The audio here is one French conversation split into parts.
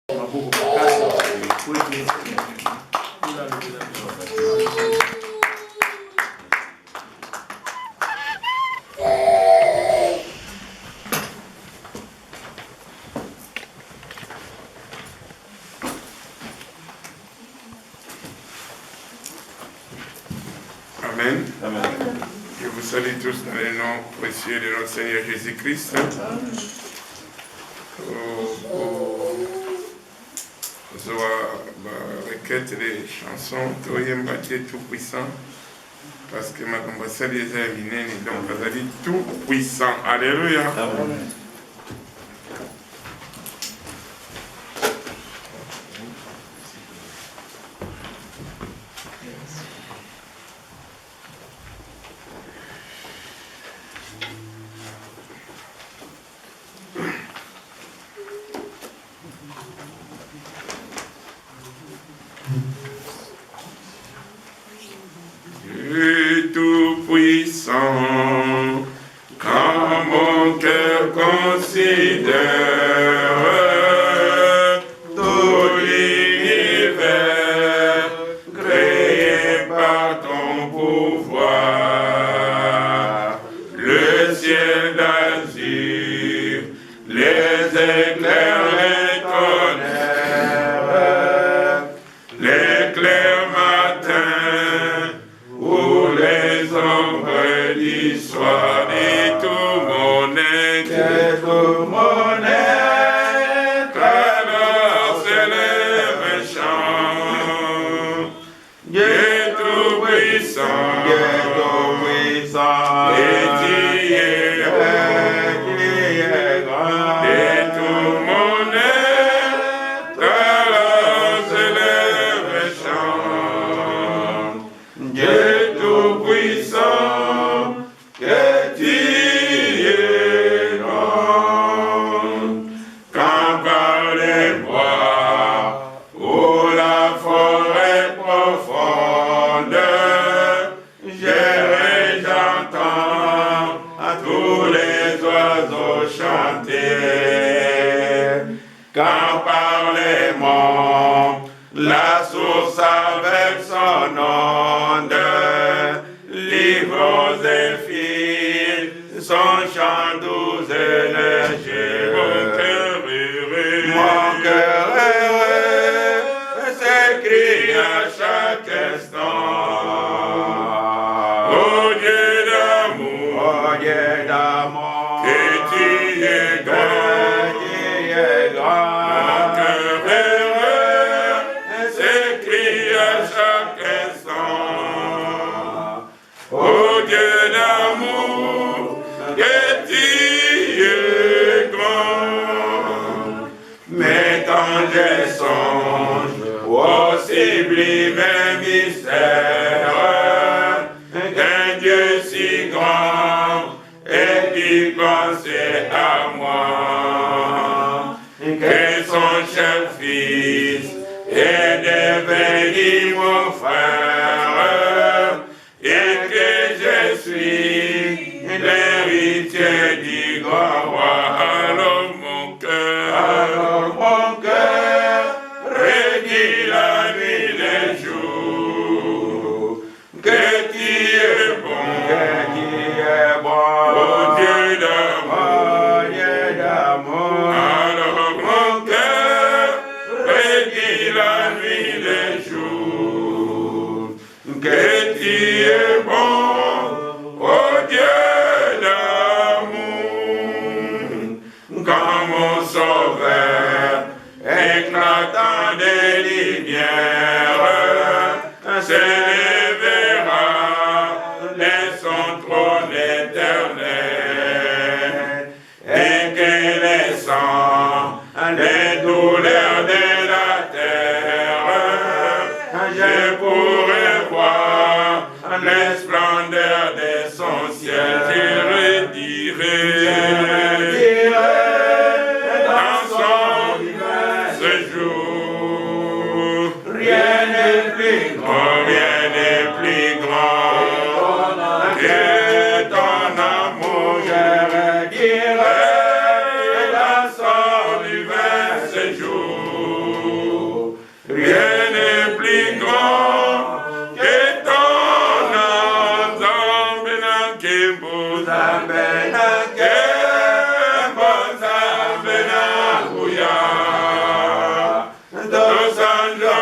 Amen. Je vous salue tous dans le nom précieux de notre Seigneur Jésus-Christ. Requête des chansons, Toyemba Dieu tout-puissant, parce que ma ambassade est terminée, donc vous avez dit tout-puissant. Alléluia. Amen. Tout-puissant, quand mon cœur considère tout l'univers créé par ton pouvoir, le ciel d'azur, les éclairs, les tonnerres, l'éclair matin, ou les ombres du soir, et tout mon être, alors s'élève chant. Dieu tout-puissant, et tu es grand, et tout mon être, alors s'élève chant. Dieu tout-puissant, que tu es grand. Quand par les bois ou la forêt profonde, j'entends à tous les oiseaux chanter. Quand par les monts, la source avec son onde livre aux zéphyrs son chant doux et léger. Mon cœur heureux s'écrie à chaque instant. Oh Dieu d'amour, que tu es grand, mon cœur heureux s'écrie à chaque instant. Oh Dieu d'amour, que tu es grand. Mais quand je songe au sublime mystère d'un Dieu si grand et qui pensait à moi, que son cher fils est devenu mon frère, et que je suis l'héritier du grand roi. Alors mon cœur redit la nuit les jours, que tu es bon, oh Dieu d'amour. Alors mon cœur redit la nuit les jours, que tu es bon, oh Dieu d'amour. Quand mon sauveur éclatant des lumières s'élèvera de son trône éternel, et que les sangs, les douleurs de la terre, je pourrai voir les splendeurs de son ciel. Je redirai dans son séjour. Rien n'est plus grand, que ton amour. Je redirai dans son divin séjour. kembo Nzambe na kembo Nzambe na nguya Dosanjola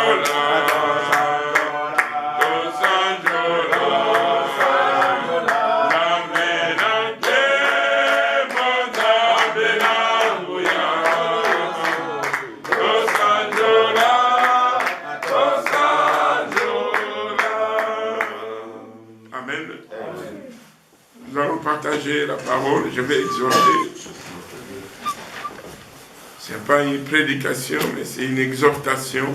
Nous allons partager la parole, je vais exhorter. Ce n'est pas une prédication, mais c'est une exhortation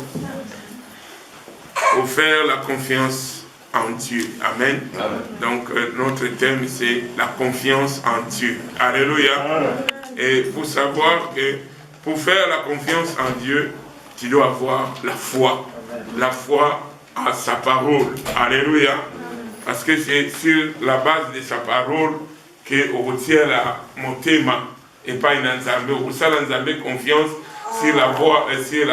pour faire la confiance en Dieu. Amen. Amen. Donc notre thème c'est la confiance en Dieu. Alléluia. Amen. Et il faut savoir que pour faire la confiance en Dieu, tu dois avoir la foi. Amen. La foi à sa parole. Alléluia. Parce que c'est sur la base de sa parole qu'on retient la motema et pas une ensemble. On retient l'ensemble confiance sur la voix et sur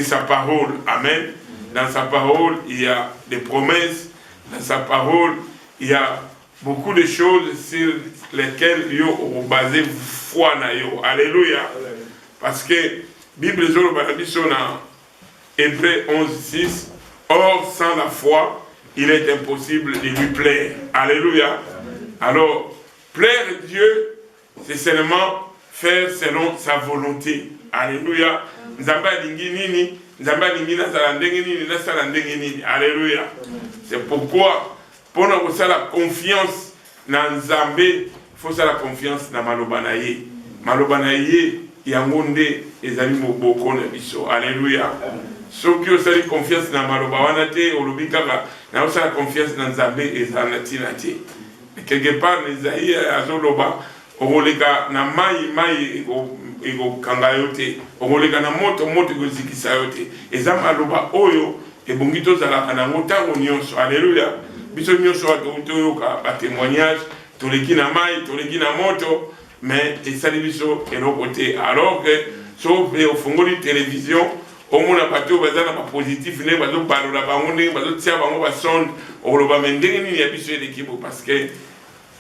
sa parole. Amen. Dans sa parole, il y a des promesses. Dans sa parole, il y a beaucoup de choses sur lesquelles ils ont basé foi. Alléluia. Parce que Bible est dans Hébreux 11:6. Or, sans la foi, il est impossible de lui plaire. Alléluia. Alors, plaire Dieu, c'est seulement faire selon sa volonté. Alléluia. Alléluia. C'est pourquoi, pour nous avoir la confiance dans Nzambé, il faut avoir la confiance dans Malobanaye. Malobanaye, yangonde, ezali moboko na biso. Alléluia. Ceux qui ont confiance dans Maloba Wanate, ou l'Obikaba, n'ont pas confiance dans Nzambé et Zanatinati. Quelque part, les Aïe, Azoloba, Orolega, Namai, et Kangayote, Orolega, Namoto, Moto, Zikisayote, et Zamaloba Oyo, et Bongito Zalakanamota, Nyonso, Alléluia. Biso Nyonso, à témoignage, Toleki Namai, Toleki Namoto, mais et Salibiso, et l'autre côté. Alors que, sauf au fond de la télévision, au monde a battu au bazar pas positif, ne pas au balo la bangonde, pas au tia bango ba sonde, au loba mendenge ni habitué l'équipe parce que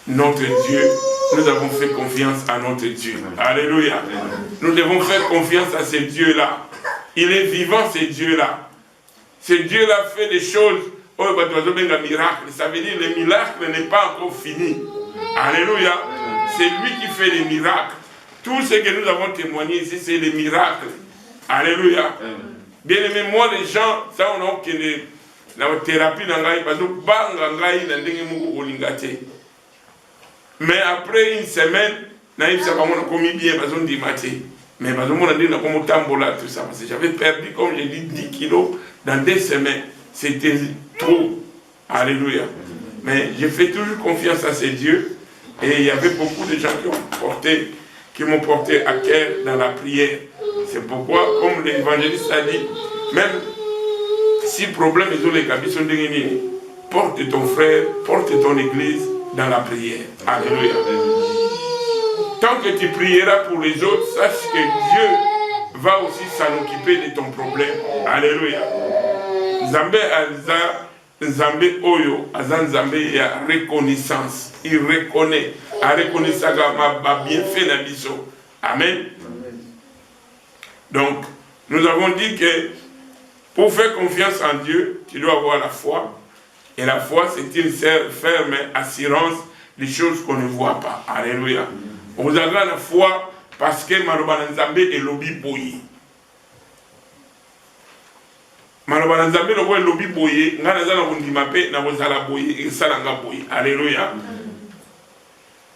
notre Dieu, nous avons fait confiance à notre Dieu. Alléluia. Nous devons faire confiance à ce Dieu-là. Il est vivant, ce Dieu-là. Ce Dieu-là fait des choses. Oh, bah, tu vas bien un miracle. Ça veut dire que le miracle n'est pas encore fini. Alléluia. C'est lui qui fait les miracles. Tout ce que nous avons témoigné ici, c'est les miracles. Alléluia. Bien aimé, moi, les gens, ça, on a la thérapie dans la vie, mais après une semaine, mais j'avais perdu, comme j'ai dit, 10 kilos dans 2 semaines. C'était trop. Alléluia. Mais j'ai fait toujours confiance à ces dieux. Et il y avait beaucoup de gens qui m'ont porté à cœur dans la prière. C'est pourquoi, comme l'évangéliste a dit, même si problème est dans les cabines, porte ton frère, porte ton église dans la prière. Alléluia. Tant que tu prieras pour les autres, sache que Dieu va aussi s'en occuper de ton problème. Alléluia. Nzambe Oyo, Nzambe, il y a reconnaissance. Il reconnaît. A reconnaît ça ma bienfait na biso. Amen. Donc, nous avons dit que pour faire confiance en Dieu, tu dois avoir la foi. Et la foi, c'est une ferme assurance des choses qu'on ne voit pas. Alléluia. Vous avez la foi parce que Maloba Nzambe est lobby boye. Maloba Nzambe est lobby boye. Nganazala Bundimape, Nabozala boye, et Salanga boye. Alléluia.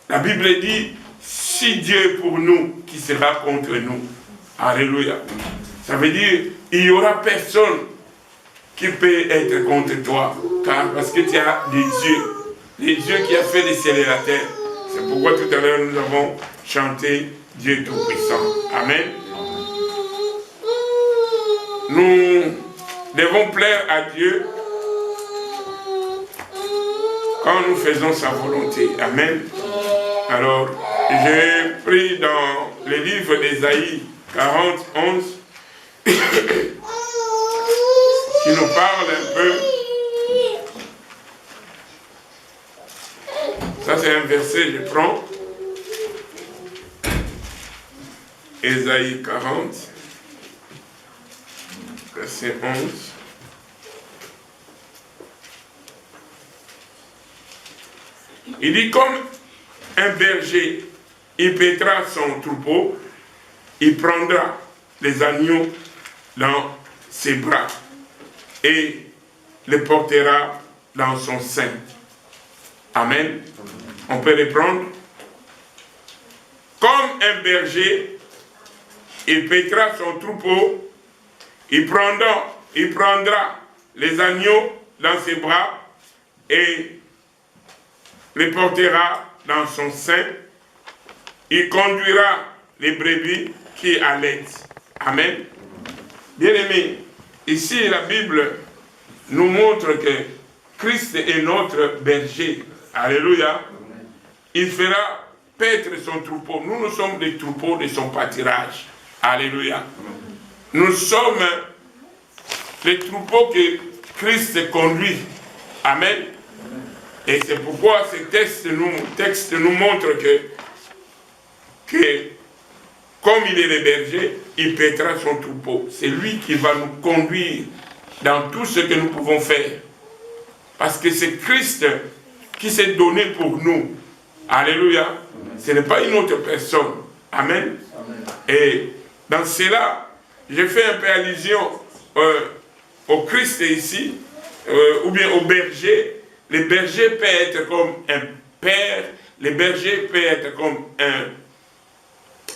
La Bible dit, si Dieu est pour nous, qui sera contre nous? Alléluia. Ça veut dire, il n'y aura personne qui peut être contre toi. Car parce que tu as des dieux. Les dieux qui a fait les ciels et la terre. C'est pourquoi tout à l'heure nous avons chanté Dieu Tout-Puissant. Amen. Nous devons plaire à Dieu quand nous faisons sa volonté. Amen. Alors, j'ai pris dans le livre d'Ésaïe 40, 11, qui nous parle un peu Ça, c'est un verset, je prends. Ésaïe 40, verset 11. Il dit, comme un berger, il paîtra son troupeau, il prendra les agneaux dans ses bras et les portera dans son sein. Amen. On peut les prendre. Comme un berger, il paîtra son troupeau, il prendra les agneaux dans ses bras et les portera dans son sein. Il conduira les brebis qui allaitent. Amen. Bien-aimés, ici la Bible nous montre que Christ est notre berger. Alléluia. Il fera paître son troupeau. Nous sommes des troupeaux de son pâturage. Alléluia. Nous sommes les troupeaux que Christ conduit. Amen. Et c'est pourquoi ce texte nous montre que comme il est le berger, il paîtra son troupeau. C'est lui qui va nous conduire dans tout ce que nous pouvons faire. Parce que c'est Christ qui s'est donné pour nous. Alléluia. Ce n'est pas une autre personne. Amen. Et dans cela, je fais un peu allusion au Christ ici, ou bien au berger. Le berger peut être comme un père, le berger peut être comme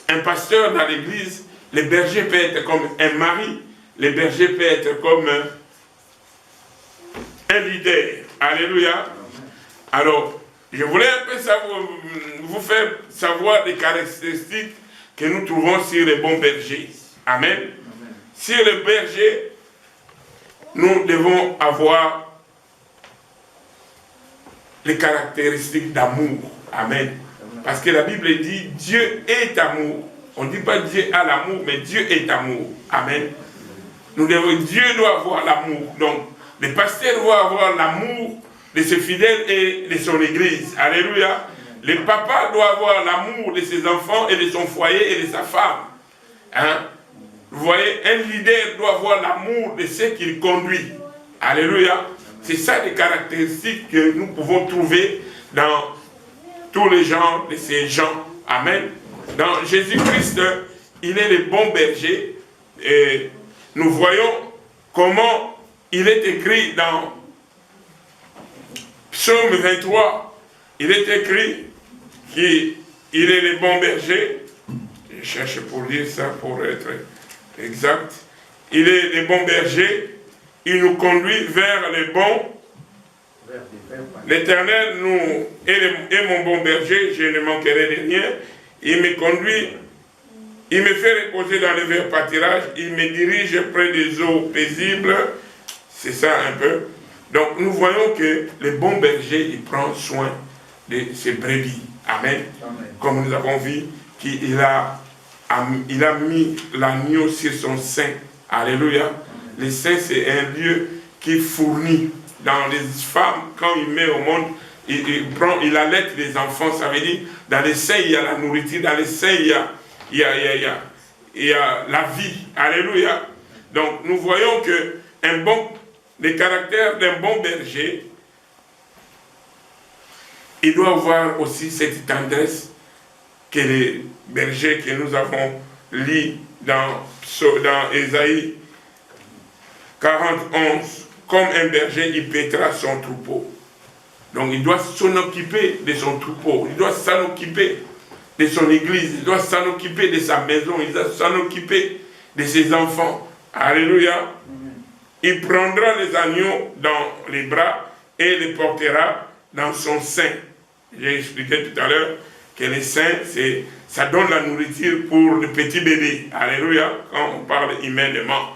un pasteur dans l'église, le berger peut être comme un mari, le berger peut être comme un leader. Alléluia. Alors, je voulais un peu vous faire savoir les caractéristiques que nous trouvons sur les bons bergers. Amen. Sur le berger, nous devons avoir les caractéristiques d'amour. Amen. Parce que la Bible dit Dieu est amour. On ne dit pas Dieu a l'amour, mais Dieu est amour. Amen. Dieu doit avoir l'amour. Donc, le pasteur doit avoir l'amour de ses fidèles et de son église. Alléluia. Le papa doit avoir l'amour de ses enfants et de son foyer et de sa femme. Hein? Vous voyez, un leader doit avoir l'amour de ceux qu'il conduit. Alléluia. C'est ça les caractéristiques que nous pouvons trouver dans tous les genres de ces gens. Amen. Dans Jésus-Christ, il est le bon berger. Et nous voyons comment il est écrit dans Psaume 23. Il est écrit qu'il est le bon berger. Je cherche pour lire ça pour être exact. Il est le bon berger. Il nous conduit vers les bons. L'Éternel est mon bon berger, je ne manquerai de rien. Il me conduit, il me fait reposer dans le vert pâturage, il me dirige près des eaux paisibles. C'est ça un peu. Donc nous voyons que le bon berger, il prend soin de ses brebis. Amen. Amen. Comme nous avons vu qu'il a mis l'agneau sur son sein. Alléluia. Le sein, c'est un lieu qui fournit dans les femmes, quand il met au monde, il allait les enfants, ça veut dire, dans les seins, il y a la nourriture, dans les seins, il y a la vie. Alléluia. Donc, nous voyons que le caractère d'un bon berger, il doit avoir aussi cette tendresse que les bergers que nous avons lus dans Ésaïe 41, comme un berger, il paîtra son troupeau. Donc il doit s'en occuper de son troupeau, il doit s'en occuper de son église, il doit s'en occuper de sa maison, il doit s'en occuper de ses enfants. Alléluia. Il prendra les agneaux dans les bras et les portera dans son sein. J'ai expliqué tout à l'heure que les seins, ça donne la nourriture pour le petit bébé. Alléluia, quand on parle humainement.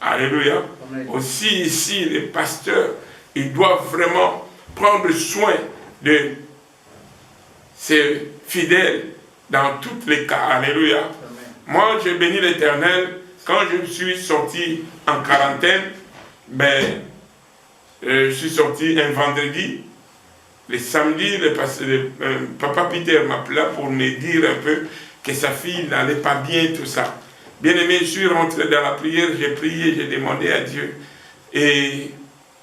Alléluia. Amen. Aussi ici, les pasteurs, ils doivent vraiment prendre soin de ses fidèles dans tous les cas. Alléluia. Amen. Moi, j'ai béni l'Éternel. Quand je suis sorti en quarantaine, je suis sorti un vendredi. le samedi, Papa Peter m'appela pour me dire un peu que sa fille n'allait pas bien, tout ça. Bien aimé, je suis rentré dans la prière, j'ai prié, j'ai demandé à Dieu. Et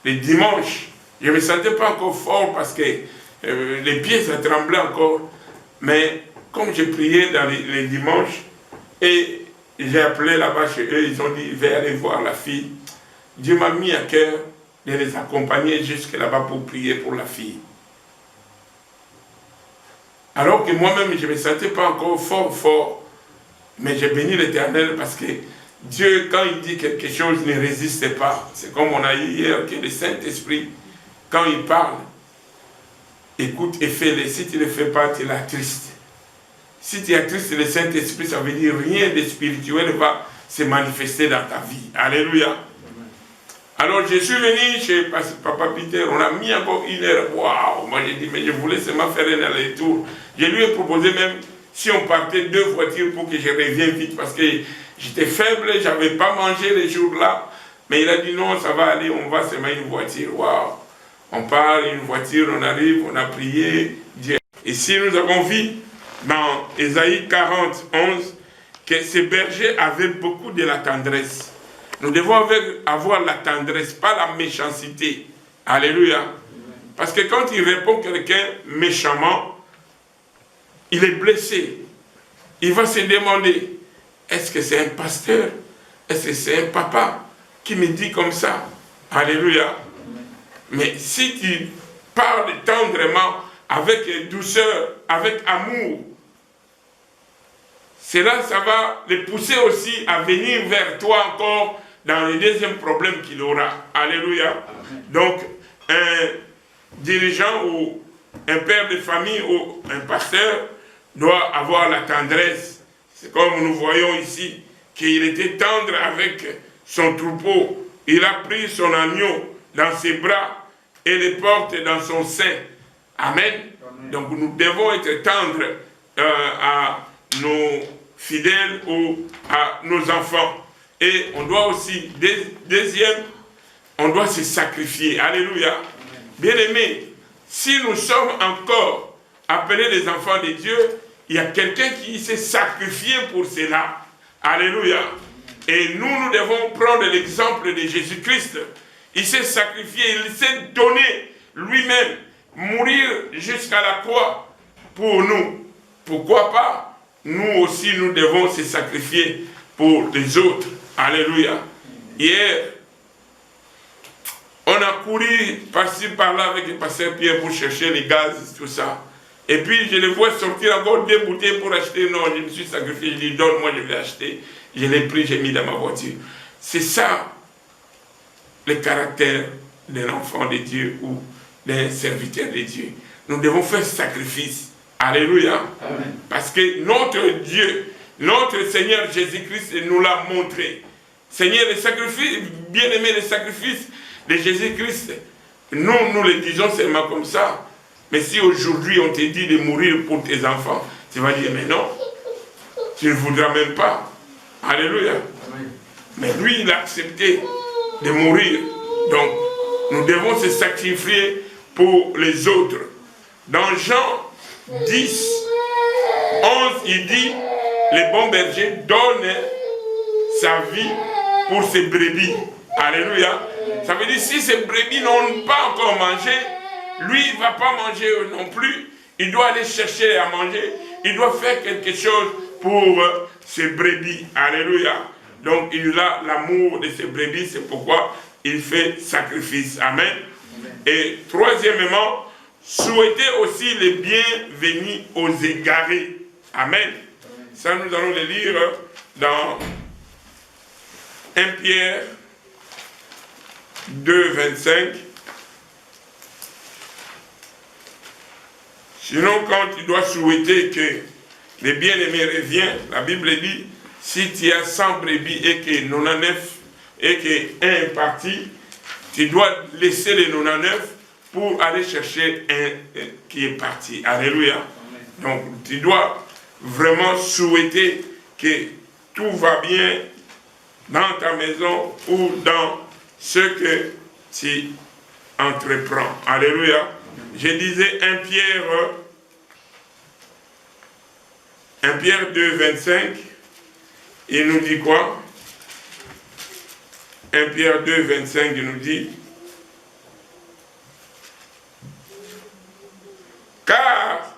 le dimanche, je ne me sentais pas encore fort parce que les pieds, ça tremblait encore. Mais comme j'ai prié dans les dimanches, et j'ai appelé là-bas chez eux, ils ont dit, je vais aller voir la fille. Dieu m'a mis à cœur de les accompagner jusque là-bas pour prier pour la fille. Alors que moi-même, je ne me sentais pas encore fort, mais j'ai béni l'Éternel parce que Dieu, quand il dit quelque chose, ne résiste pas. C'est comme on a dit hier, que le Saint-Esprit, quand il parle, écoute et fais-le. Si tu ne le fais pas, tu es triste. Si tu es triste, le Saint-Esprit, ça veut dire rien de spirituel va se manifester dans ta vie. Alléluia. Alors je suis venu chez Papa Peter, on a mis encore 1 heure. Waouh! Moi j'ai dit, mais je voulais seulement faire un aller-retour. Je lui ai proposé même, si on partait 2 voitures pour que je revienne vite, parce que j'étais faible, je n'avais pas mangé les jours-là. Mais il a dit non, ça va aller, on va seulement une voiture. Waouh! On part, une voiture, on arrive, on a prié. Dieu. Ici nous avons vu dans Ésaïe 40, 11, que ces bergers avaient beaucoup de la tendresse. Nous devons avoir la tendresse, pas la méchanceté. Alléluia. Parce que quand il répond quelqu'un méchamment, il est blessé. Il va se demander, est-ce que c'est un pasteur? Est-ce que c'est un papa qui me dit comme ça? Alléluia. Mais si tu parles tendrement, avec douceur, avec amour, cela, ça va les pousser aussi à venir vers toi encore dans le deuxième problème qu'il aura. Alléluia. Amen. Donc, un dirigeant ou un père de famille ou un pasteur doit avoir la tendresse. C'est comme nous voyons ici, qu'il était tendre avec son troupeau. Il a pris son agneau dans ses bras et le porte dans son sein. Amen. Amen. Donc, nous devons être tendres à nos fidèles ou à nos enfants. Et on doit aussi, deuxième, on doit se sacrifier. Alléluia. Bien-aimés, si nous sommes encore appelés les enfants de Dieu, il y a quelqu'un qui s'est sacrifié pour cela. Alléluia. Et nous devons prendre l'exemple de Jésus-Christ. Il s'est sacrifié, il s'est donné lui-même, mourir jusqu'à la croix pour nous. Pourquoi pas? Nous aussi, nous devons se sacrifier pour les autres. Alléluia. Hier, on a couru par-ci, par-là avec le pasteur Pierre pour chercher les gaz, tout ça. Et puis, je le vois sortir encore 2 bouteilles pour acheter. Non, je me suis sacrifié. Je lui donne, moi, je vais acheter. Je l'ai pris, j'ai mis dans ma voiture. C'est ça, le caractère d'un enfant de Dieu ou d'un serviteur de Dieu. Nous devons faire sacrifice. Alléluia. Amen. Parce que notre Dieu, notre Seigneur Jésus-Christ nous l'a montré. Seigneur, le sacrifice, bien-aimé, le sacrifice de Jésus-Christ, nous le disons seulement comme ça. Mais si aujourd'hui on te dit de mourir pour tes enfants, tu vas dire, mais non, tu ne voudras même pas. Alléluia. Amen. Mais lui, il a accepté de mourir. Donc, nous devons se sacrifier pour les autres. Dans Jean 10, 11, il dit, le bon berger donne sa vie pour ses brebis. Alléluia. Ça veut dire, si ces brebis n'ont pas encore mangé, lui, il ne va pas manger non plus. Il doit aller chercher à manger. Il doit faire quelque chose pour ses brebis. Alléluia. Donc, il a l'amour de ses brebis. C'est pourquoi il fait sacrifice. Amen. Et troisièmement, souhaiter aussi le bienvenu aux égarés. Amen. Ça, nous allons le lire dans 1 Pierre 2, 25. Sinon, quand tu dois souhaiter que les bien-aimés reviennent, la Bible dit, si tu as 100 brebis et que 99 et que 1 est parti, tu dois laisser les 99 pour aller chercher un qui est parti. Alléluia. Amen. Donc, tu dois vraiment souhaiter que tout va bien dans ta maison ou dans ce que tu entreprends. Alléluia. Je disais 1 Pierre 2, 25. Il nous dit quoi? 1 Pierre 2, 25, il nous dit: car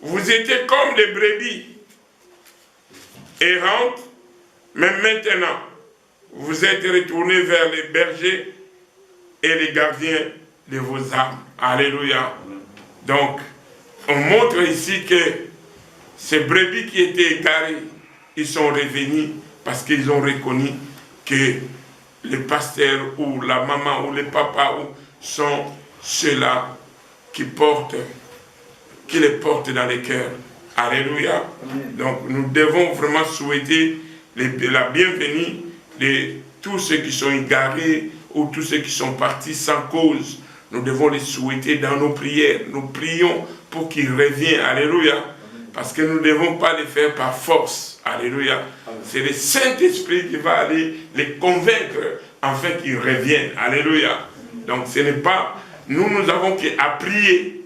vous étiez comme des brebis errantes, mais maintenant, vous êtes retournés vers les bergers et les gardiens de vos âmes. Alléluia. Donc, on montre ici que ces brebis qui étaient égarés, ils sont revenus parce qu'ils ont reconnu que les pasteurs ou la maman ou les papas sont ceux-là qui les portent dans les cœurs. Alléluia. Donc nous devons vraiment souhaiter la bienvenue de tous ceux qui sont égarés ou tous ceux qui sont partis sans cause. Nous devons les souhaiter dans nos prières. Nous prions pour qu'ils reviennent. Alléluia. Parce que nous ne devons pas les faire par force. Alléluia. C'est le Saint-Esprit qui va aller les convaincre afin qu'ils reviennent. Alléluia. Donc ce n'est pas... Nous avons qu'à prier.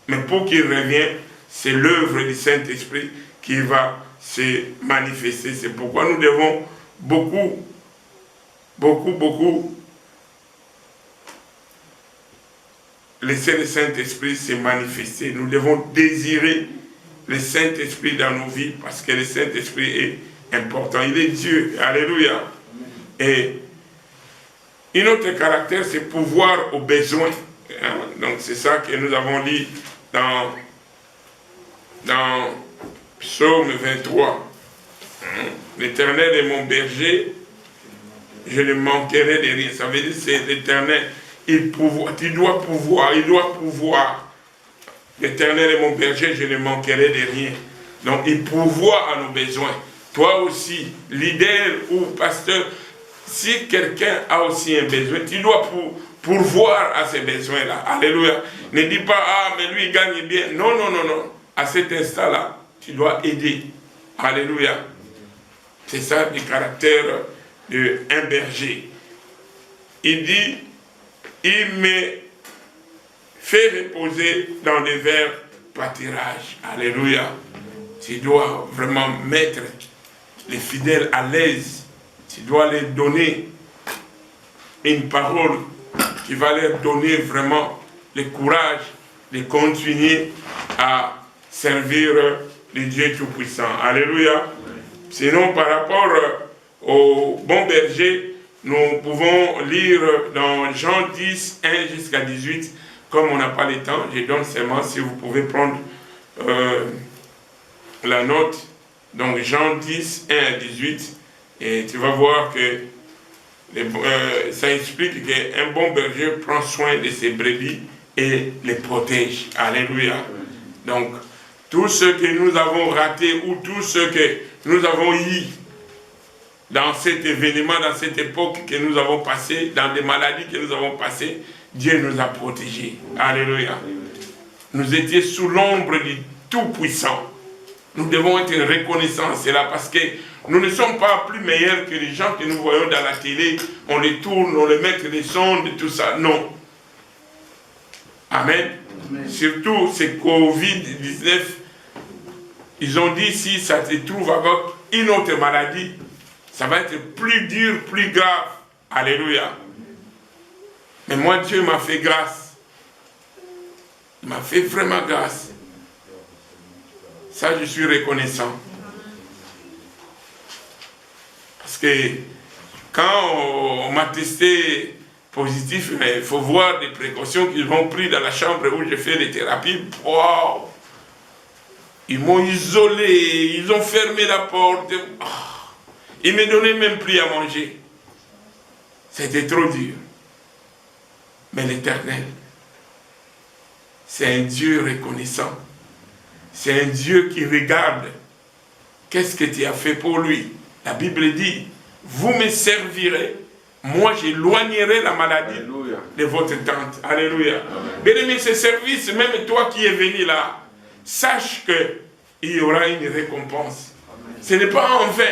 Mais pour qu'ils reviennent, c'est l'œuvre du Saint-Esprit qui va se manifester. C'est pourquoi nous devons beaucoup laisser le Saint-Esprit se manifester. Nous devons désirer le Saint-Esprit dans nos vies parce que le Saint-Esprit est important. Il est Dieu. Alléluia. Et un autre caractère, c'est pouvoir aux besoins. Donc c'est ça que nous avons dit dans Psaume 23. L'Éternel est mon berger, je ne manquerai de rien. Ça veut dire que c'est l'Éternel. Il doit pouvoir. L'Éternel est mon berger, je ne manquerai de rien. Donc il pourvoit à nos besoins. Toi aussi, leader ou pasteur, si quelqu'un a aussi un besoin, tu dois pourvoir à ces besoins-là. Alléluia. Ne dis pas, ah, mais lui, il gagne bien. Non, non, non, non. À cet instant-là, tu dois aider. Alléluia. C'est ça le caractère d'un berger. Il dit, il me fait reposer dans les verts pâturages. Alléluia. Tu dois vraiment mettre les fidèles à l'aise. Tu dois leur donner une parole qui va leur donner vraiment le courage de continuer à servir le Dieu Tout-Puissant. Alléluia. Sinon, par rapport au bon berger, nous pouvons lire dans Jean 10, 1 jusqu'à 18. Comme on n'a pas le temps, je donne seulement si vous pouvez prendre la note. Donc Jean 10, 1 à 18. Et tu vas voir que ça explique qu'un bon berger prend soin de ses brebis et les protège. Alléluia. Donc, tout ce que nous avons raté ou tout ce que nous avons eu dans cet événement, dans cette époque que nous avons passé, dans des maladies que nous avons passées, Dieu nous a protégés. Alléluia. Nous étions sous l'ombre du Tout-Puissant. Nous devons être reconnaissants à cela parce que nous ne sommes pas plus meilleurs que les gens que nous voyons dans la télé. On les tourne, on les met les sondes, tout ça. Non. Amen. Amen. Surtout ces Covid-19, ils ont dit si ça se trouve avec une autre maladie, ça va être plus dur, plus grave. Alléluia. Mais moi, Dieu m'a fait grâce. Il m'a fait vraiment grâce. Ça, je suis reconnaissant. Parce que quand on m'a testé positif, il faut voir des précautions qu'ils ont prises dans la chambre où je fais des thérapies. Wow! Ils m'ont isolé, ils ont fermé la porte. Oh. Ils ne me donnaient même plus à manger. C'était trop dur. Mais l'Éternel, c'est un Dieu reconnaissant. C'est un Dieu qui regarde. Qu'est-ce que tu as fait pour lui? La Bible dit, vous me servirez, moi j'éloignerai la maladie Alléluia. De votre tente. Alléluia. Bien-aimé, ce service, même toi qui es venu là, sache qu'il y aura une récompense. Amen. Ce n'est pas en vain.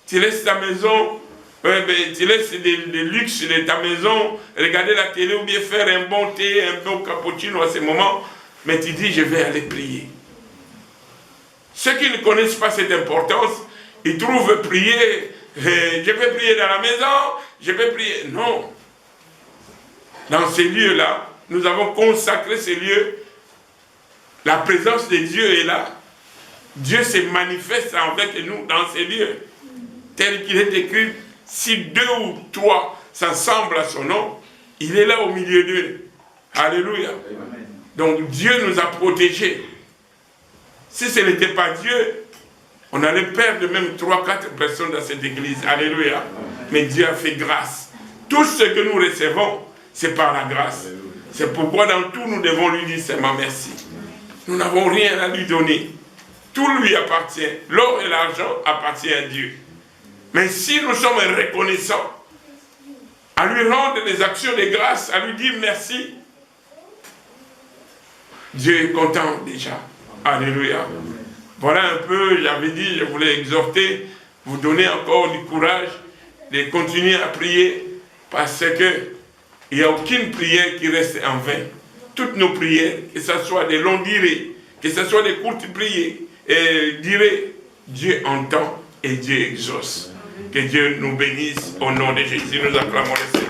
Tu laisses ta maison, Tu laisses des luxes de ta maison, regarder la télé ou bien faire un bon thé, un bon cappuccino à ce moment, mais tu dis je vais aller prier. Ceux qui ne connaissent pas cette importance, ils trouvent prier, je vais prier dans la maison, je vais prier. Non. Dans ces lieux-là, nous avons consacré ces lieux. La présence de Dieu est là. Dieu se manifeste avec nous dans ces lieux. Tel qu'il est écrit, si 2 ou 3 s'assemblent à son nom, il est là au milieu d'eux. Alléluia. Donc Dieu nous a protégés. Si ce n'était pas Dieu, on allait perdre même 3-4 personnes dans cette église. Alléluia. Mais Dieu a fait grâce. Tout ce que nous recevons, c'est par la grâce. C'est pourquoi dans tout, nous devons lui dire seulement merci. Nous n'avons rien à lui donner. Tout lui appartient. L'or et l'argent appartiennent à Dieu. Mais si nous sommes reconnaissants, à lui rendre des actions de grâce, à lui dire merci, Dieu est content déjà. Alléluia. Voilà un peu, j'avais dit, je voulais exhorter, vous donner encore du courage de continuer à prier, parce que il n'y a aucune prière qui reste en vain. Toutes nos prières, que ce soit des longues durées, que ce soit des courtes prières, Dieu entend et Dieu exauce. Que Dieu nous bénisse au nom de Jésus. Nous acclamons le Seigneur.